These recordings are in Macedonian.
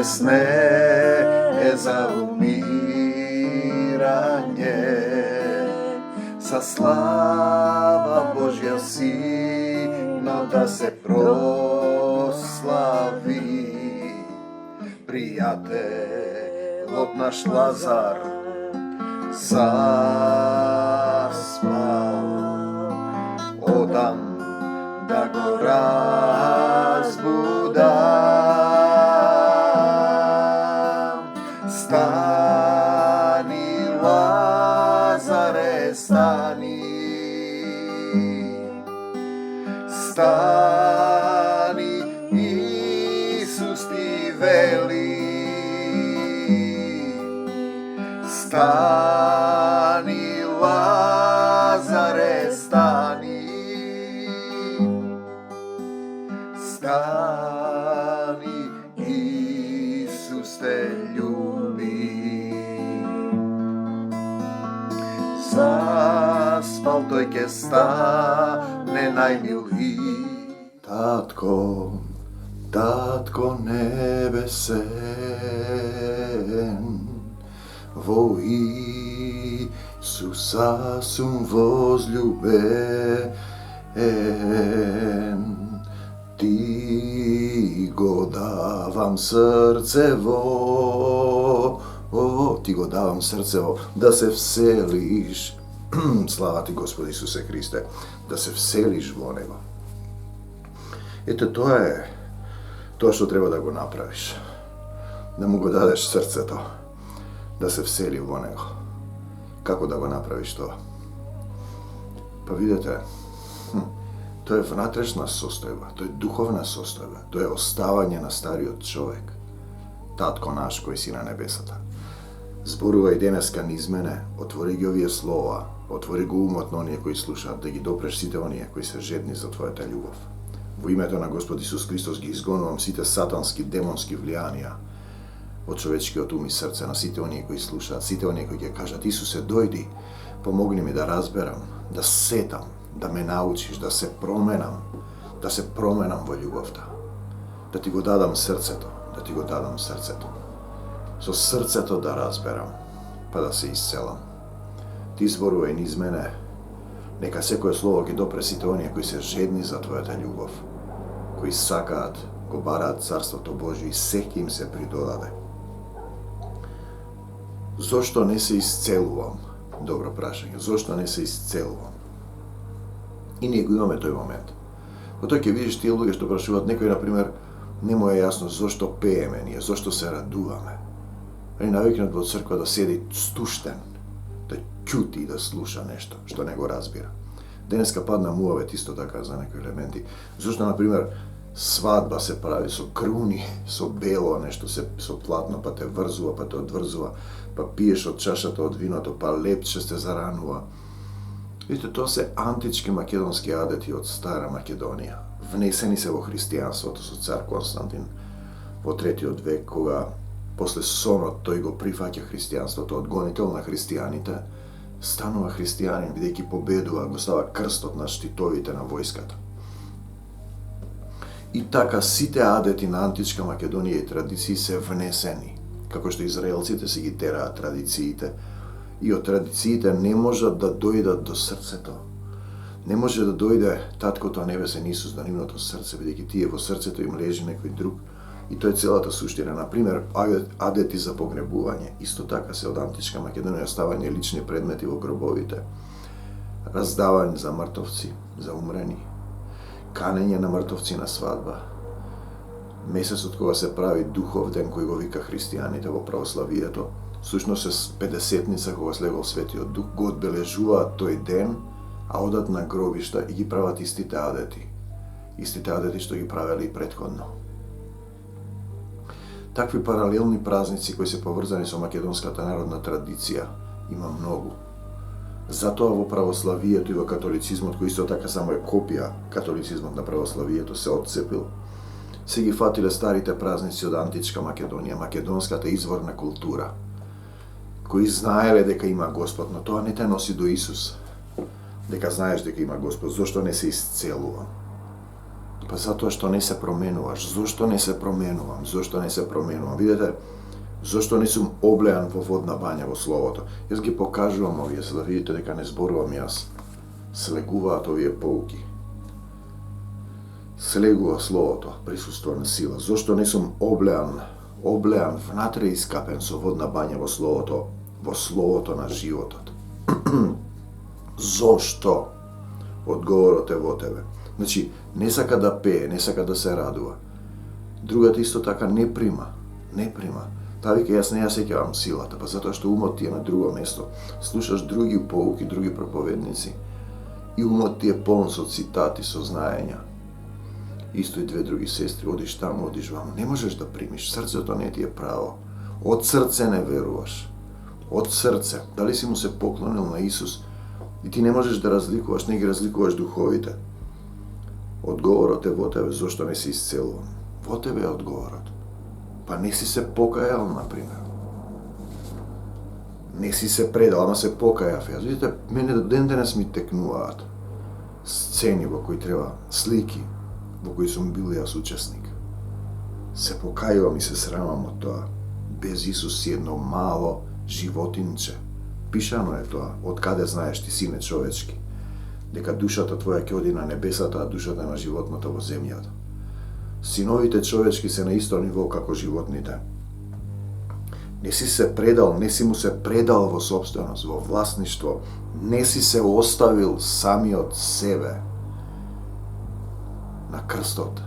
bolesne za umiranje. Sa slava Božja sino da se proslavi. Prijatelj od naš Lazar zaspal, odam da go razbudam. Stani Lazare, stani, stani, Isus ti veli. Stani Lazare, stani, stani, Isus te ljubi. Zaspal dojke stane najmilý. Tatko, Tatko nebesen, vo Isusa sum возлюбен, ti go davam srcevo, ti go davam srcevo, da se vseliš, slava ti Gospod Isuse Hriste, da se vseliš vo nebo. Eto, to je to što treba da go napraviš, da mu go dadeš srce to, da se vseli vo nego. Kako da go napraviš to? Pa vidite, to je vnatrešna sostojba, to je duhovna sostojba, to je ostavanje na stariji od čovek, Tatko naš koji si na nebesata. Zboruvaj deneska niz mene, otvori gi ovije slova, otvori go umot na onije koji sluša, da gi dopreš site onije koji se žedni za tvojata ljubav. Во името на Господ Исус Христос ги изгонувам сите сатански, демонски влијанија од човечкиот ум и срце на сите оние кои слушаат, сите оние кои ќе кажат: Исусе, дојди, помогни ми да разберам, да сетам, да ме научиш, да се променам во љубовта. Да ти го дадам срцето, да ти го дадам срцето. Со срцето да разберам, па да се исцелам. Ти зборувај низ мене, нека секое слово ги допре сите оние кои се жедни за твојата љубов, кои сакаат, го бараат Царството Божие и секи им се придодаде. Зошто не се исцелувам? Добро прашање. Зошто не се исцелувам? И ние го имаме тој момент. Во тој ќе видиш тие луѓе што прашуваат, некој, например, не му е јасно зошто пееме ние, зошто се радуваме. Навикнат во црква да седи стуштен, да ќути и да слуша нешто што не го разбира. Денеска падна муавет исто така за некои елементи. Зошто, например, свадба се прави со круни, со бело нешто, со платно, па те врзува, па те одврзува, па пиеш од чашата од виното, па лепче се заранува. Видите, тоа се антички македонски адети од Стара Македонија. Внесени се во христијанството со цар Константин во 3 век, кога после сонот тој го прифаќа христијанството, од гонител на христијаните, станува христијанин, бидејќи победува, го става крстот на штитовите на војската. И така сите адети на античка Македонија и традиции се внесени, како што израелците си ги тераат традициите, и од традициите не можат да дојдат до срцето. Не може да дојде Таткото Небесен Исус до нивното срце, бидејќи тие во срцето им лежи некој друг. И тоа е целата суштина. Например, адети за погребување, исто така се од античка Македонија, ставање лични предмети во гробовите, раздавање за мртовци, за умрени, канење на мртовци на свадба, месецот кога се прави духов ден кој го вика христијаните во православието, всушност е 50-ница кога слегол Светиот Дух, го одбележуваат тој ден, а одат на гробишта и ги прават истите адети што ги правеле и претходно. Такви паралелни празници кои се поврзани со македонската народна традиција има многу. Затоа во православието и во католицизмот, кој исто така само е копија католицизмот на православието, се отцепил, се ги фатиле старите празници од античка Македонија, македонската изворна култура, кои знаеле дека има Господ, но тоа не те носи до Исус. Дека знаеш дека има Господ, зошто не се исцелува? Па затоа што не се променуваш. Зошто не се променувам? Зошто не се променувам? Видете, зошто не сум облеан во водна бања во Словото? Јас ги покажувам овие, за да видите дека не зборувам јас. Слегуваат овие поуки. Слегува Словото, присуство на сила. Зошто не сум облеан внатре искапен со водна бања во Словото на животот? Зошто? Одговорот е во тебе. Значи, не сака да пее, не сака да се радува. Другата исто така не прима. Таа вика, јас не ја сеќавам силата, па затоа што умот ти е на друго место. Слушаш други поуки, други проповедници и умот ти е полн со цитати, со знаења. Исто и две други сестри, одиш таму, одиш ваму. Не можеш да примиш, срцето не ти е право. Од срце не веруваш. Од срце. Дали си му се поклонил на Исус и ти не можеш да разликуваш, не ги разликуваш духовите. Одговорот е во тебе, зошто не си исцелуван. Во тебе е одговорот. Па не си се покајал, например. Не си се предал, ама се покајав. Јас, видите, мене ден денес ми текнуваат сцени во кои треба, слики во кои сум бил јас учесник. Се покајувам и се срамам од тоа. Без Исус си едно мало животинче. Пишано е тоа, од каде знаеш ти, сине човечки, дека душата твоја ќе оди на небесата, а душата на животното во земјата. Синовите човечки се на исто ниво како животните. Не си се предал, не си му се предал во собственост, во власништво, не си се оставил самиот себе на крстот.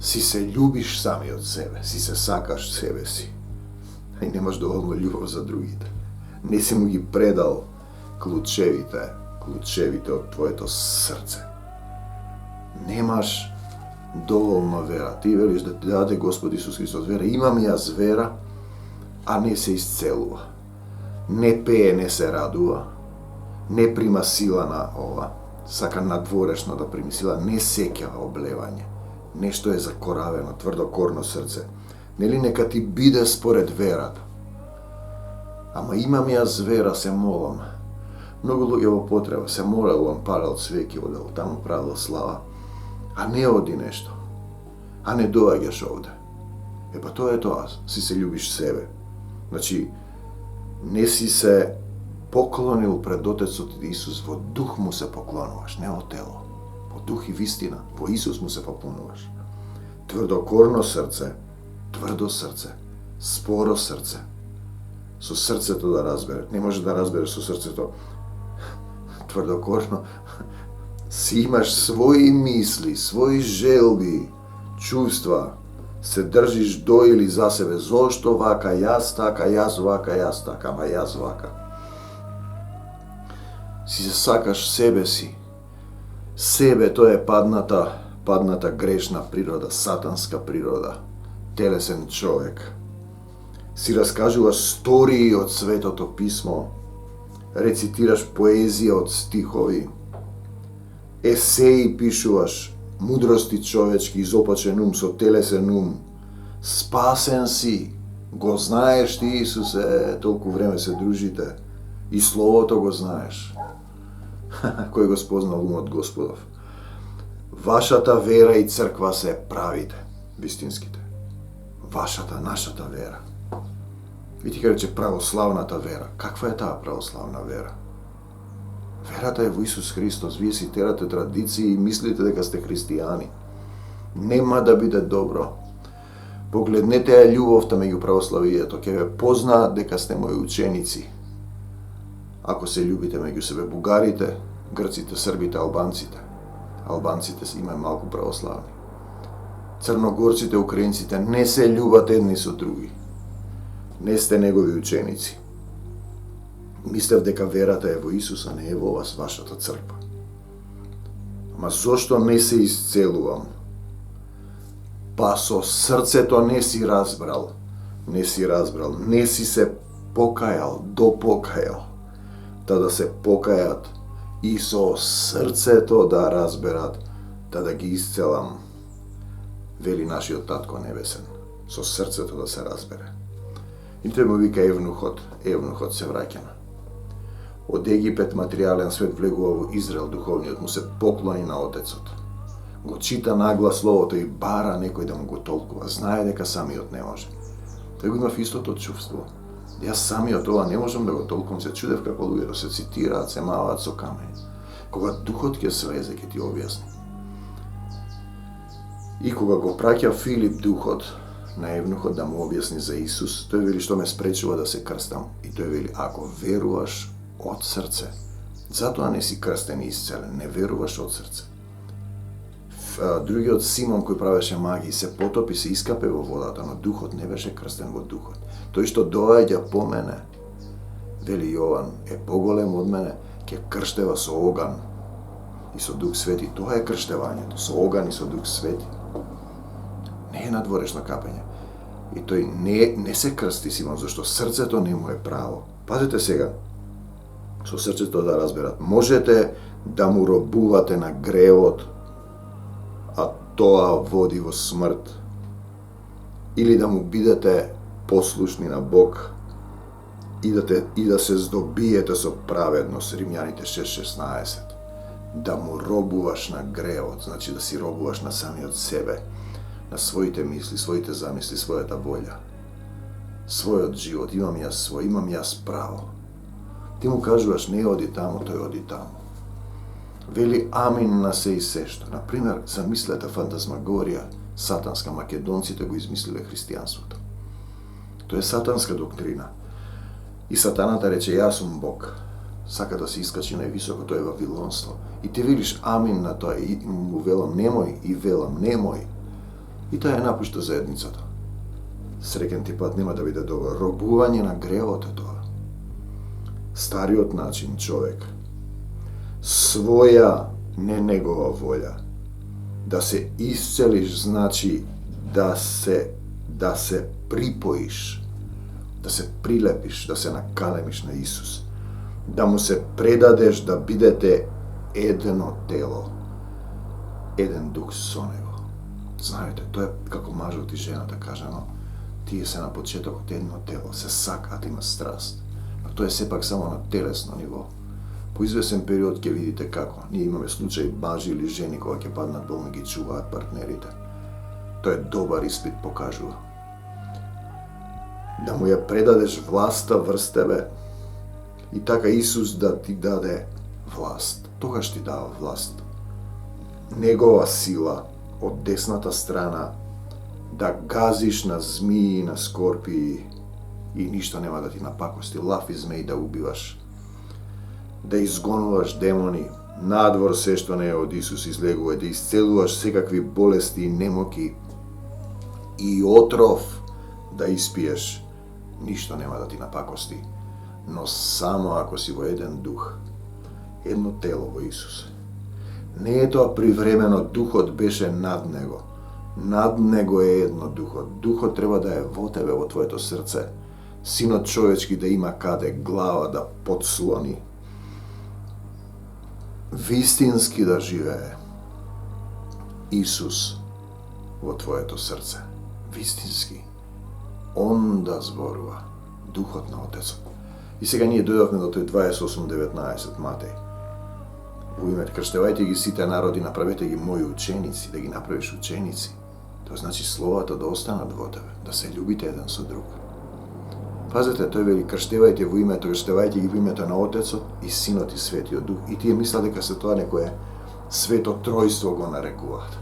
Си се љубиш самиот себе, си се сакаш себе си. И немаш доволно љубов за другите. Не си му ги предал клучевите од твоето срце. Немаш доволно вера. Ти велиш да ти даде Господ Исус Христос вера. Имам јас вера, а не се исцелува. Не пее, не се радува. Не прима сила на ова. Сака надворешно да прими сила. Не сеќава облевање. Нешто е закоравено, тврдокорно срце. Нели нека ти биде според верата. Ама имам јас вера, се молам. Многу луѓе во потреба се молел, парал свеки, одел таму, правил слава, а не оди нешто. А не доаѓаш овде. Па тоа е тоа, си се љубиш себе. Значи, не си се поклонил пред Отецот Исус, во дух му се поклонуваш, не во тело. Во дух и вистина, во Исус му се поклонуваш. Тврдокорно срце, тврдо срце, споро срце. Со срцето да разбере. Не може да разбереш со срцето тврдокорно. Си имаш своји мисли, своји желби, чувства. Се држиш до или за себе. Зошто вака, јас така, јас вака, јас така, ама јас вака. Си се сакаш себе си. Себе, тоа е падната грешна природа, сатанска природа, телесен човек. Си раскажуваш стории од Светото Писмо, рецитираш поезија од стихови, есеи пишуваш, мудрости човечки, изопачен ум со телесен ум. Спасен си, го знаеш ти, Исусе, толку време се дружите, и Словото го знаеш. Кој го спознал умот Господов? Вашата вера и црква се правите, вистинските. Вашата, нашата вера. И ти рече православната вера. Каква е таа православна вера? Верата е во Исус Христос. Вие си терате традиции и мислите дека сте христијани. Нема да биде добро. Погледнете ја љубовта меѓу православието. Ќе ве познаат дека сте мои ученици. Ако се љубите меѓу себе, бугарите, грците, србите, албанците. Албанците има малку православни. Црногорците, украинците не се љубат едни со други. Не сте негови ученици. Мислев дека верата е во Исуса, не е во вас, вашата црква. Ама зошто не се исцелувам? Па со срцето не си разбрал. Не си се покајал, допокајал. Да се покајат и со срцето да разберат, да ги исцелам, вели нашиот Татко Небесен. Со срцето да се разбере. И тој му вика евнухот се враќа. Од Египет материјален свет влегува во Израел, духовниот му се поклони на Отецот. го чита наглас словото и бара некој да му го толкува, знае дека самиот не може. Тој го имав истото чувство. Јас самиот ова не можам да го толкувам, се чудев како луѓето се цитираат, се маваат со камења. Кога духот ќе слезе, ќе ти објасни. И кога го праќа Филип духот на евнухот да му објасни за Исус, тој вели што ме спречува да се крстам. И тој вели, ако веруваш од срце, затоа не си крстен и исцелен, не веруваш од срце. Другиот Симон кој правеше магии се потопи, се искапе во водата, но духот не беше крстен во духот. Тој што доаѓа по мене, вели Јован, е поголем од мене, ќе крштева со оган и со Дух Свети. Тоа е крштевањето, со оган и со Дух Свети. Не е надворешно капење. И тој не се крсти Симон, зашто срцето не му е право. Пазете сега, со срцето да разберат. Можете да му робувате на гревот, а тоа води во смрт, или да му бидете послушни на Бог и да се здобиете со праведност, Римјаните 6:16. Да му робуваш на гревот, значи да си робуваш на самиот себе, на своите мисли, своите замисли, својата волја, својот живот. Имам јас право. Ти му кажуваш не оди таму, тој оди таму. Вели амин на се и се што. Например, замислете фантазмагорија сатанска, македонците го измислиле христијанството. Тоа е сатанска доктрина. И сатаната рече, јас сум Бог. Сака да се искачи највисоко, тоа е вавилонство. И ти велиш амин на тоа и му велам немој и велам немој. И тоа е напушта заедницата. Среќен ти пат нема да биде добро. Робување на гревот е тоа. Стариот начин човек, своја, не негова волја. Да се исцелиш значи да се припоиш, да се прилепиш, да се накалемиш на Исус, да му се предадеш да бидете едно тело, еден дух со него. Знаете, тоа е како мажот и жената кажано, тие се на почетокот едно тело, се сакаат, има страст, но тоа е сепак само на телесно ниво. По извесен период ќе видите како. Ние имаме случаи мажи или жени кога ќе паднат болни ги чуваат партнерите. Тоа е добар испит, покажува. Да му ја предадеш власта врз тебе и така Исус да ти даде власт. Тогаш ти дава власт. Негова сила од десната страна да газиш на змии, на скорпии и ништо нема да ти напакости. Лав и змеи да убиваш. Да изгонуваш демони, надвор се што не е од Исус излегува, да исцелуваш секакви болести и немоки и отров да испиеш, ништо нема да ти напакости, но само ако си во еден дух, едно тело во Исус. Не е тоа привремено, духот беше над него. Над него е едно духот. Духот треба да е во тебе, во твоето срце. Синот човечки да има каде глава да подслони. Вистински да живее Исус во твоето срце. Вистински. Он да зборува. Духот на Отецот. И сега ние дојдовме до тој 28:19 Матеј. Во име крштевајте ги сите народи, направете ги мои ученици, да ги направиш ученици. Тоа значи словата да останат во тебе, да се љубите еден со друг. Пазете, тој вели крштевајте во името, крштевајте ги во името на Отецот и Синот и Светиот Дух. И тие мислат дека се тоа некое свето тројство го нарекуваат.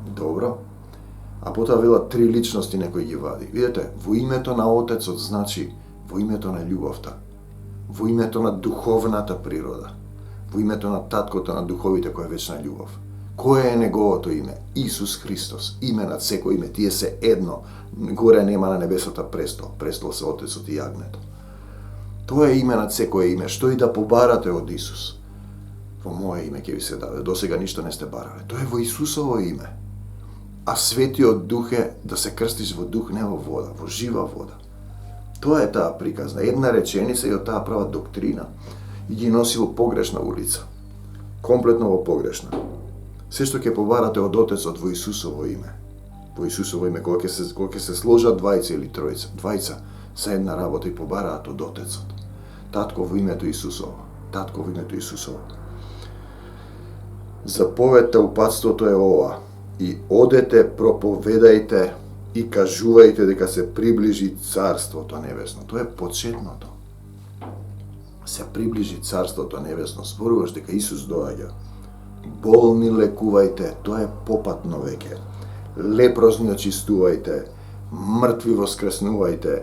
Добро. А потоа велат три личности некој ги вади. Видете, во името на Отецот значи во името на љубовта, во името на духовната природа, во името на таткото на духовите кој е вечна љубов. Кое е неговото име? Исус Христос. Име над секој име. Тие се едно. Горе нема на небесата престол. Престол се Отецот и јагнето. Тоа е име над секој име. Што и да побарате од Исус, во моје име ќе ви се даде. Досега ништо не сте барале. Тоа е во Исусово име. А Светиот Дух е да се крстиш во дух, не во вода, во жива вода. Тоа е таа приказна. Една реченица и од таа права доктрина и ги носи во погрешна улица. Комплетно во погрешна. Се што ќе побарате од Отецот во Исусово име. Во Исусово име, кога ќе се сложат двајца или тројца, двајца се една работа и побараат од Отецот. Татко во името Исусово. Татко во името Исусово. Заповедта упатството е ова: и одете, проповедајте и кажувајте дека се приближи Царството Небесно. Тоа е почетното. Се приближи Царството Небесно. Зборуваш дека Исус доаѓа. Болни лекувајте, тоа е попатно веќе. Лепрозни очистувајте, мртви воскреснувајте,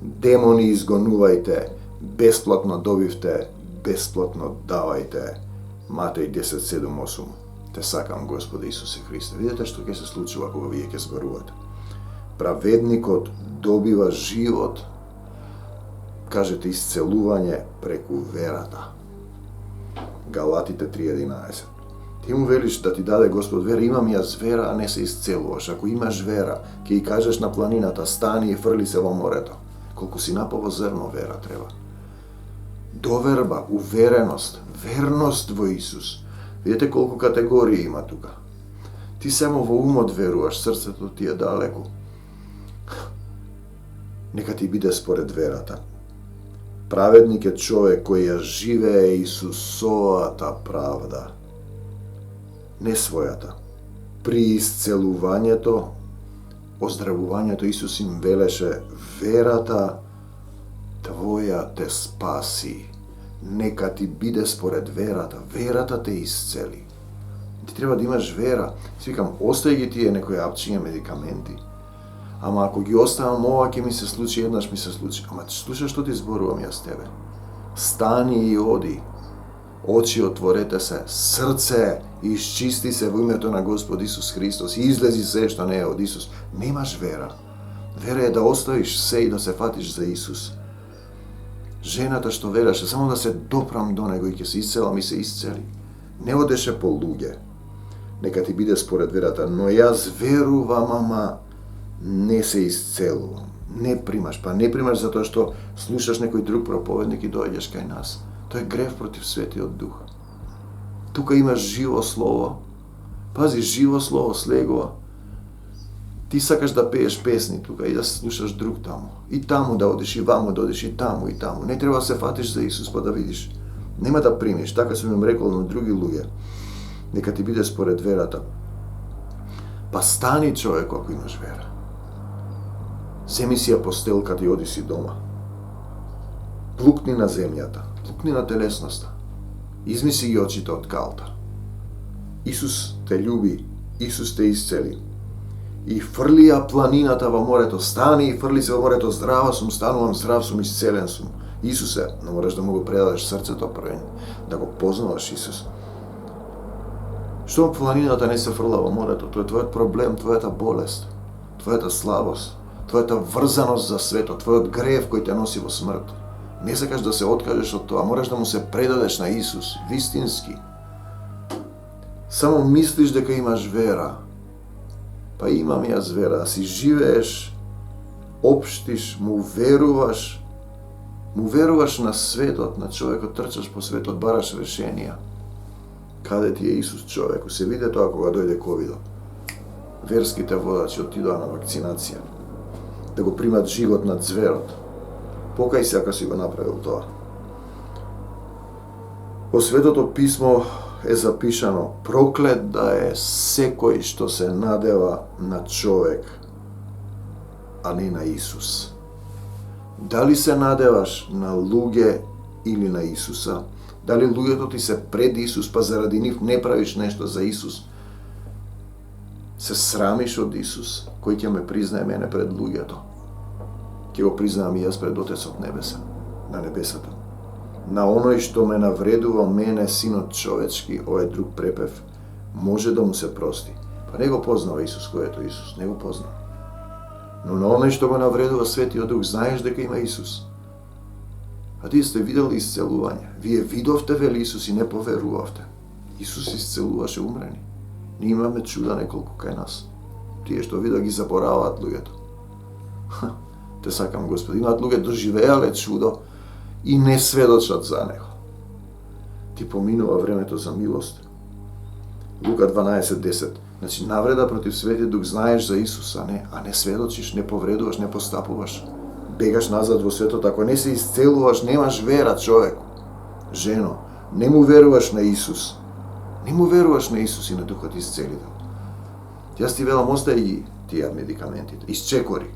демони изгонувајте, бесплатно добивте, бесплатно давајте. Матеј 10:7-8. Те сакам, Господи Исусе Христе. Видете што ќе се случува кога вие ќе зборувате. Праведникот добива живот, кажете исцелување преку верата. Галатите 3:11. Ти му велиш да ти даде Господ вера, имам јас вера, а не се исцелуваш. Ако имаш вера, ќе и кажеш на планината, стани и фрли се во морето. Колку си напаво зрно вера треба. Доверба, увереност, верност во Исус. Видите колку категории има тука. Ти само во умот веруваш, срцето ти е далеку. Нека ти биде според верата. Праведник е човек кој ја живее Исусовата правда, не својата. При исцелувањето, оздравувањето, Исус им велеше: верата твоја те спаси. Нека ти биде според верата. Верата те исцели. Ти треба да имаш вера. Свикам, остај ги тие некои апчиња медикаменти. Ама ако ги оставам ова, ќе ми се случи, еднаш ми се случи. Ама слушаш што ти зборувам јас тебе. Стани и оди. Очи отворете се, срце исчисти се во името на Господ Исус Христос и излези се што не е од Исус. Немаш вера. Вера е да оставиш се и да се фатиш за Исус. Жената што вереше, само да се допрам до него и ќе се исцелам, и се исцели. Не одеше по луѓе. Нека ти биде според верата, но јас верувам, ама не се исцелувам. Не примаш, па не примаш затоа што слушаш некој друг проповедник и доаѓаш кај нас. Тоа е грев против Светиот Дух. Тука имаш живо слово. Пази, живо слово слегува. Ти сакаш да пееш песни тука и да слушаш друг таму. И таму да одиш, и ваму да одиш, и таму, и таму. Не треба да се фатиш за Исус па да видиш. Нема да примиш, така сум им рекол на други луѓе. Нека ти биде според верата. Па стани, човек, ако имаш вера. Земи си ја постелката и оди си дома. Плукни на земјата, плукни на телесноста. Измиси ги очите од калта. Исус те љуби, Исус те исцели. И фрли ја планината во морето, стани и фрли се во морето, здрава сум, станувам здрав сум, исцелен сум. Исусе, но мораш да му го предадеш срцето првен, да го познаваш Исус. Што планината не се фрла во морето? Тоа е твојот проблем, твојата болест, твојата слабост, твојата врзаност за светот, твојот грев кој те носи во смрт. Не сакаш да се откажеш од тоа, мораш да му се предадеш на Исус, вистински. Само мислиш дека имаш вера. Па имам јас вера, си живееш, општиш, му веруваш на светот, на човекот, трчаш по светот, бараш решенија. Каде ти е Исус, човеку? Се виде тоа кога дојде ковидот. Верските водачи отидоа на вакцинација, да го примат живот над зверот. Покај се ако си го направил тоа. Во Светото писмо е запишано: проклет да е секој што се надева на човек, а не на Исус. Дали се надеваш на луѓе или на Исуса? Дали луѓето ти се пред Исус, па заради нив не правиш нешто за Исус? Се срамиш од Исус, кој ќе ме признае мене пред луѓето? Ќе го признаам и јас пред Отецот Небесен, на небесата. На оној што ме навредува мене, синот човечки, овој друг препев, може да му се прости. Па не го познава Исус, кој ето Исус, не го познава. Но на оној што го навредува Светиот Дух, знаеш дека има Исус. А тие сте видели исцелување. Вие видовте, вели Исус, и не поверувавте. Исус исцелуваше умрени. Ние имаме чуда неколку кај нас. Тие што вида ги забораваат луѓето. Те сакам, Господи, имаат луѓе доживеале чудо и не сведочат за него. Ти поминува времето за милост. Лука 12:10. Значи, навреда против Светиот Дух, знаеш за Исус, а не сведочиш, не повредуваш, не постапуваш. Бегаш назад во светот, ако не се исцелуваш, немаш вера, човеку. Жено, не му веруваш на Исус. Не му веруваш на Исус и на Духот Исцелител. Јас ти велам, остај тие медикаментите. Исчекори.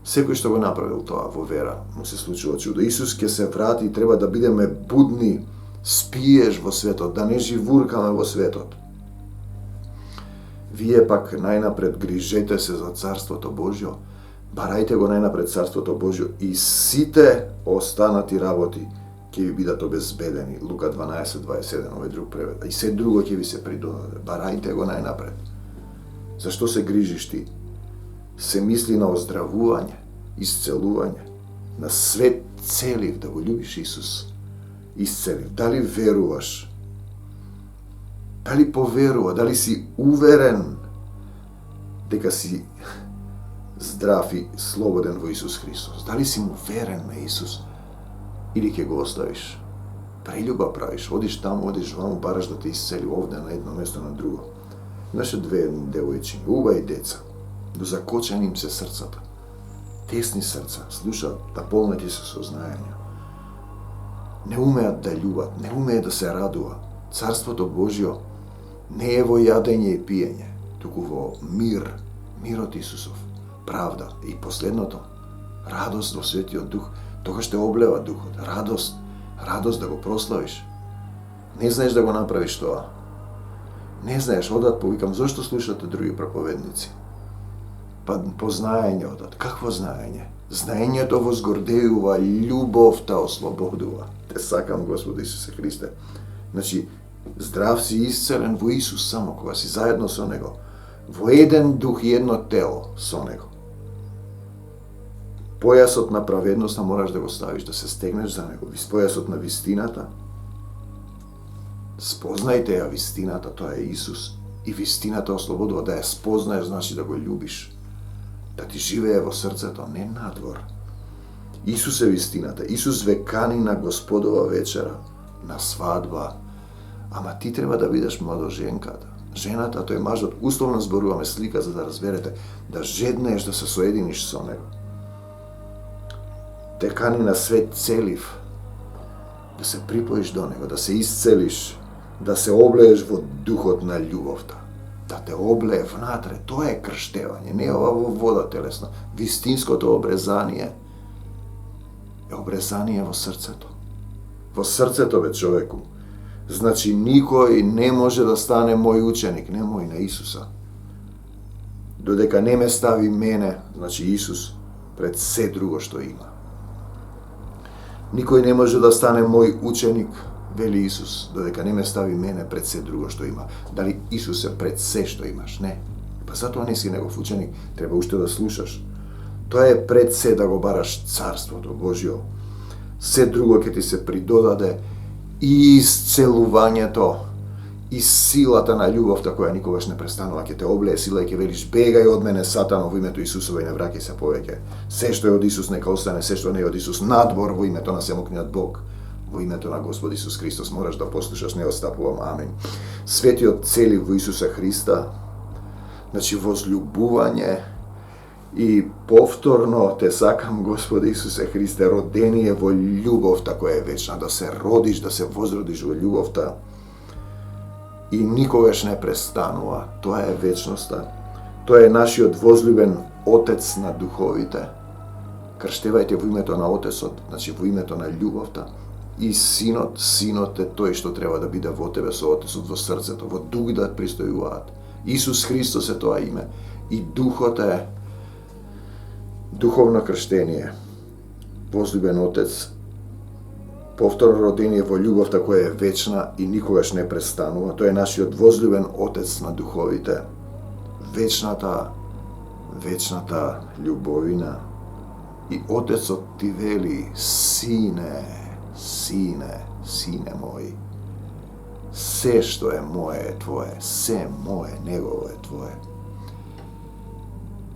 Секој што го направил тоа во вера, му се случува чудо. Исус ќе се врати и треба да бидеме будни, спиеш во светот, да не живуркаме во светот. Вие пак најнапред грижете се за Царството Божјо, барајте го најнапред Царството Божјо и сите останати работи ќе ви бидат обезбедени. Лука 12:27, овој друг превед. И се друго ќе ви се придодаде. Барајте го најнапред. Зашто се грижиш ти? Се мисли на оздравување, исцелување, на свет целив да го љубиш Исус. Исцелив. Дали веруваш? Дали поверува? Дали си уверен дека си здрав и слободен во Исус Христос? Дали си му верен на Исус? Или ќе го оставиш? Прелюба правиш, одиш таму, одиш ваму, бараш да те исцели овде на едно место, на друго. Имаше две девојчиња, убави деца, дозакочени им се срцата. Тесни срца, слушаат, наполнети се со знаење. Не умеат да љубат, не умеат да се радува. Царството Божјо не е во јадење и пиење, туку во мир, мирот Исусов, правда и последното, радост во Светиот Дух. Тогаш те облева Духот, радост да го прославиш. Не знаеш да го направиш тоа. Не знаеш, одат повикам, зошто слушате други проповедници? Па по знаење одат. Какво знаење? Знаењето возгордејува, љубовта ослободува. Те сакам, Господи Исусе Христе. Значи, здрав си, исцелен во Исус само, кога си заедно со Него. Во еден дух и едно тело со Него. Појасот на праведноста мораш да го ставиш, да се стегнеш за него. Појасот на вистината. Спознајте ја вистината, тоа е Исус. И вистината ослободува. Да ја спознаеш, значи да го љубиш. Да ти живее во срцето, не надвор. Исус е вистината. Исус ве кани на Господова вечера, на свадба. Ама ти треба да бидеш младоженката. Жената, тој мажот, условно зборуваме слика за да разберете, да жеднеш да се соединиш со него. Те кани на свет целив, да се припоиш до него, да се исцелиш, да се облееш во духот на љубовта, да те облее внатре. Тоа е крштевање, не ова во вода телесно. Вистинското обрезание е обрезание во срцето. Во срцето, бе, човеку. Значи, никој не може да стане мој ученик, не мој, на Исуса. Додека не ме стави мене, значи Исус, пред се друго што има. Никој не може да стане мој ученик, вели Исус, додека не ме стави мене пред се друго што има. Дали Исус е пред се што имаш? Не. Па затоа не си негов ученик, треба уште да слушаш. Тоа е пред се да го бараш Царството Божјо. Се друго ќе ти се придодаде, и исцелувањето, и силата на љубовта која никогаш не престанува, ќе те облее сила и ќе велиш, бегај од мене, Сатано, во името Исусово и не враќај се повеќе. Се што е од Исус нека остане, се што не е од Исус надвор во името на Семокниот Бог, во името на Господ Исус Христос. Мораш да послушаш, не остапувам, амин. Светиот цели во Исуса Христа, значи возлюбување и повторно те сакам, Господи Исусе Христе, родение во љубовта која е вечна, да се родиш, да се возродиш во љубовта и никогаш не престанува. Тоа е вечноста. Тоа е нашиот возлюбен Отец на духовите. Крштевајте во името на Отецот, значи во името на љубовта. И Синот, Синот е тој што треба да биде во тебе со Отецот во срцето, во дух да пристојуваат. Исус Христос е тоа име. И Духот е духовно крштение. Возлюбен Отец, повторно родение во љубовта која е вечна и никогаш не престанува. Тој е нашиот возлюбен Отец на духовите. Вечната љубовина. И Отецот ти вели, Сине, Сине, Сине мој, се што е мое е твое, се мое, негово е твое.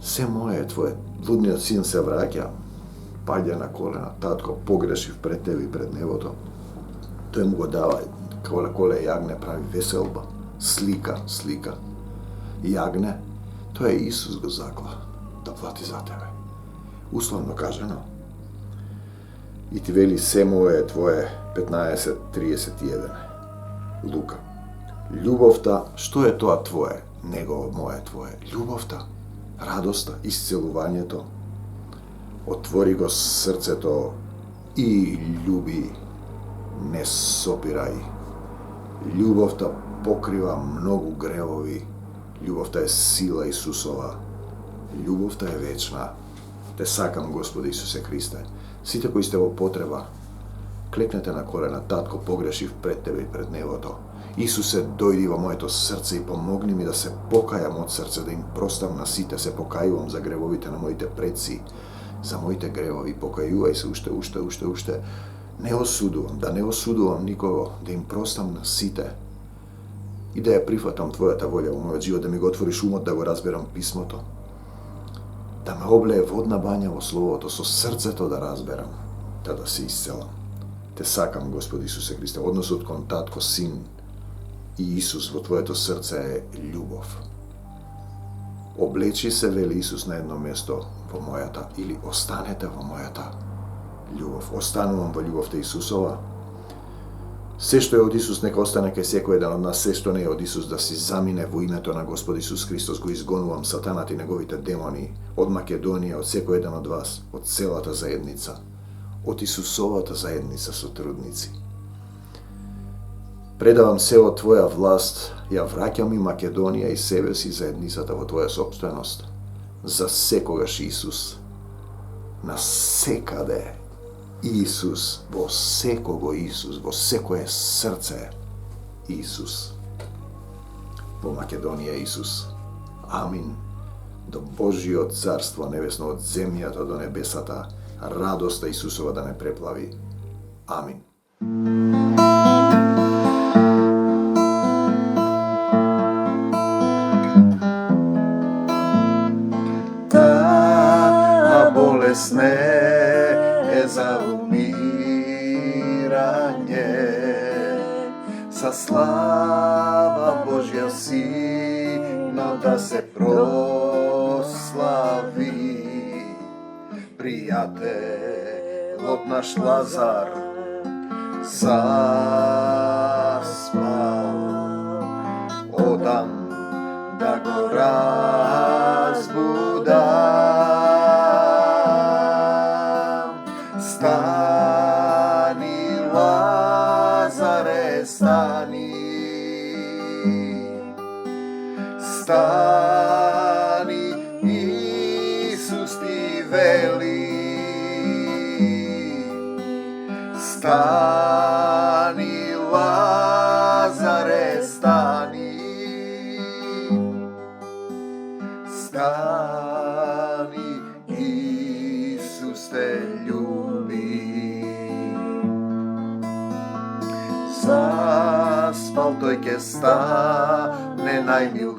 Се мое е твое. Блудниот син се враќа, паѓа на колена, татко, погрешив пред тебе и пред небото. Тој му го дава, коле јагне прави веселба, слика. Јагне, тоа е Исус го закла, да плати за тебе. Условно кажано. И ти вели, се мое е твое, 15:31. Лука. Љубовта, што е тоа твое? Негово, мое, твое. Љубовта, радоста, исцелувањето. Отвори го срцето и љуби, не сопирај. Љубовта покрива многу гревови. Љубовта е сила Исусова. Љубовта е вечна. Те сакам, Господи Исусе Христе. Сите кои сте во потреба, клекнете на колена, татко, погрешив пред Тебе и пред небото. Исусе, дојди во моето срце и помогни ми да се покајам од срце, да им простам на сите, се покајувам за гревовите на моите предци, за моите гревови, покајувај се уште. Не осудувам, да не осудувам никого, да им простам на сите и да ја прифатам Твојата волја во мојот живот, да ми го отвориш умот да го разберам писмото, да ме облее водна бања во Словото, со срцето да разберам, да се исцелам. Те сакам, Господи Исусе Христе, односот кон татко, син и Исус во Твоето срце е љубов. Облечи се, вели Исус, на едно место во мојата, или останете во мојата љубов. Останувам во љубовта Исусова. Се што е од Исус нека остане кај секој еден од нас, се што не е од Исус да си замине во името на Господ Исус Христос. Го изгонувам сатанат и неговите демони од Македонија, од секој еден од вас, од целата заедница, од Исусовата заедница со трудници. Предавам се од Твоја власт, ја враќам и Македонија и себе си заедницата во Твоја собственост. За секогаш Исус, на секаде Исус, во секого Исус, во секое срце Исус. Во Македонија Исус. Амин. До Божиот царство небесно, од земјата до небесата, радоста Исусова да не преплави. Амин. Таа болест не е за умирање, са слава Божја сино да се прослави. Пријателот наш Лазар заспал, одам да го разбудам. Стани, Лазаре, стани, стани, Исус ти вели. Стани, Лазаре, стани, стани, Исус те љуби. Заспал тој ке стане, најмил